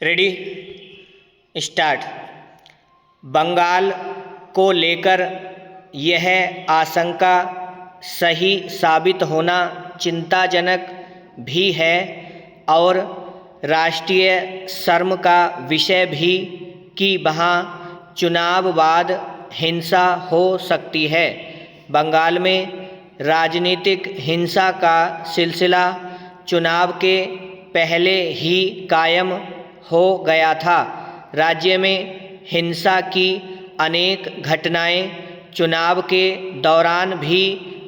Ready start. Bengal को लेकर यह आशंका सही साबित होना चिंताजनक भी है और राष्ट्रीय शर्म का विषय भी कि वहाँ चुनाव बाद हिंसा हो सकती है। बंगाल में राजनीतिक हिंसा का सिलसिला चुनाव के पहले ही कायम हो गया था। राज्य में हिंसा की अनेक घटनाएं चुनाव के दौरान भी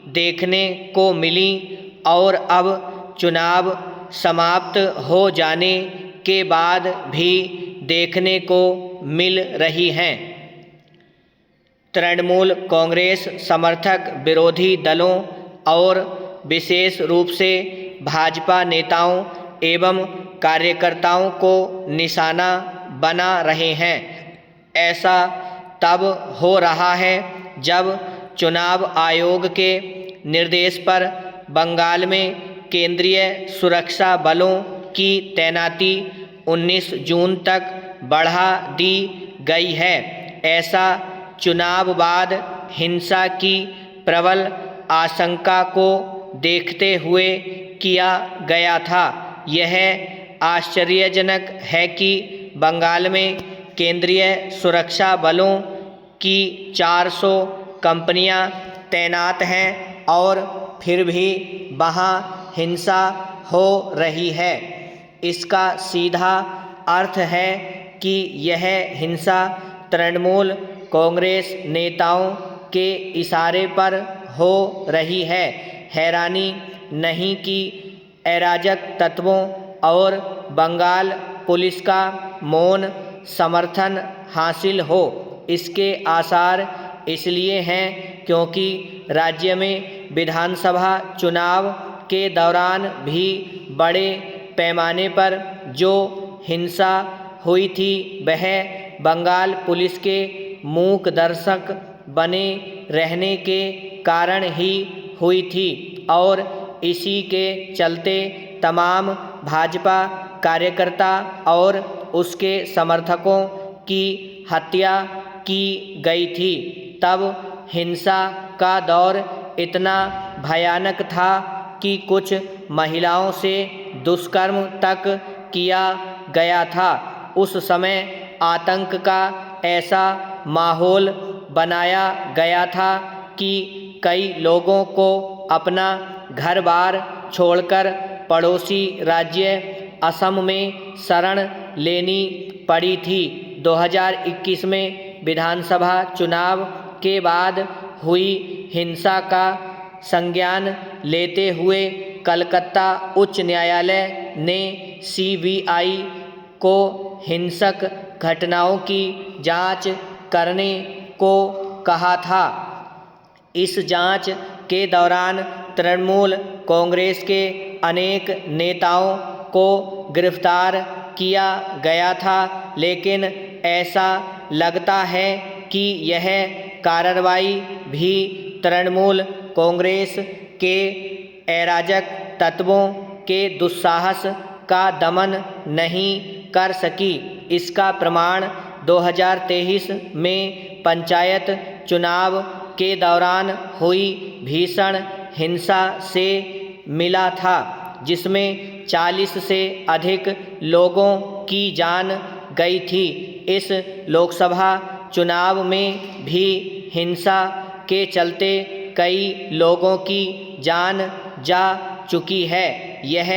देखने को मिली और अब चुनाव समाप्त हो जाने के बाद भी देखने को मिल रही हैं। तृणमूल कांग्रेस समर्थक विरोधी दलों और विशेष रूप से भाजपा नेताओं एवं कार्यकर्ताओं को निशाना बना रहे हैं। ऐसा तब हो रहा है जब चुनाव आयोग के निर्देश पर बंगाल में केंद्रीय सुरक्षा बलों की तैनाती 19 जून तक बढ़ा दी गई है। ऐसा चुनाव बाद हिंसा की प्रबल आशंका को देखते हुए किया गया था। यह आश्चर्यजनक है कि बंगाल में केंद्रीय सुरक्षा बलों की 400 कंपनियां तैनात हैं और फिर भी वहां हिंसा हो रही है। इसका सीधा अर्थ है कि यह हिंसा तृणमूल कांग्रेस नेताओं के इशारे पर हो रही है। हैरानी नहीं कि अराजक तत्वों और बंगाल पुलिस का मौन समर्थन हासिल हो। इसके आसार इसलिए हैं क्योंकि राज्य में विधानसभा चुनाव के दौरान भी बड़े पैमाने पर जो हिंसा हुई थी वह बंगाल पुलिस के मूक दर्शक बने रहने के कारण ही हुई थी और इसी के चलते तमाम भाजपा कार्यकर्ता और उसके समर्थकों की हत्या की गई थी। तब हिंसा का दौर इतना भयानक था कि कुछ महिलाओं से दुष्कर्म तक किया गया था। उस समय आतंक का ऐसा माहौल बनाया गया था कि कई लोगों को अपना घर-बार छोड़कर पड़ोसी राज्य असम में शरण लेनी पड़ी थी। 2021 में विधानसभा चुनाव के बाद हुई हिंसा का संज्ञान लेते हुए कलकत्ता उच्च न्यायालय ने CBI को हिंसक घटनाओं की जांच करने को कहा था। इस जांच के दौरान तृणमूल कांग्रेस के अनेक नेताओं को गिरफ्तार किया गया था, लेकिन ऐसा लगता है कि यह कार्रवाई भी तृणमूल कांग्रेस के अराजक तत्वों के दुस्साहस का दमन नहीं कर सकी। इसका प्रमाण 2023 में पंचायत चुनाव के दौरान हुई भीषण हिंसा से मिला था, जिसमें 40 से अधिक लोगों की जान गई थी। इस लोकसभा चुनाव में भी हिंसा के चलते कई लोगों की जान जा चुकी है। यह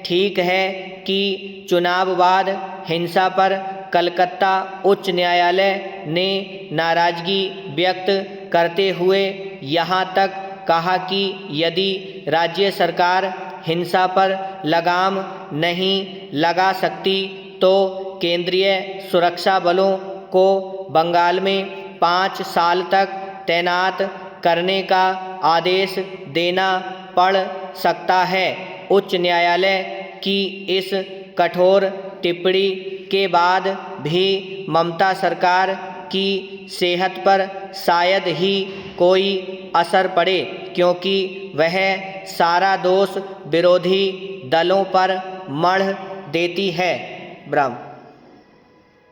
ठीक है कि चुनाव बाद हिंसा पर कलकत्ता उच्च न्यायालय ने नाराजगी व्यक्त करते हुए यहाँ तक कहा कि यदि राज्य सरकार हिंसा पर लगाम नहीं लगा सकती तो केंद्रीय सुरक्षा बलों को बंगाल में 5 साल तक तैनात करने का आदेश देना पड़ सकता है। उच्च न्यायालय की इस कठोर टिप्पणी के बाद भी ममता सरकार की सेहत पर शायद ही कोई असर पड़े, क्योंकि वह सारा दोष विरोधी दलों पर मढ़ देती है। ब्रह्म।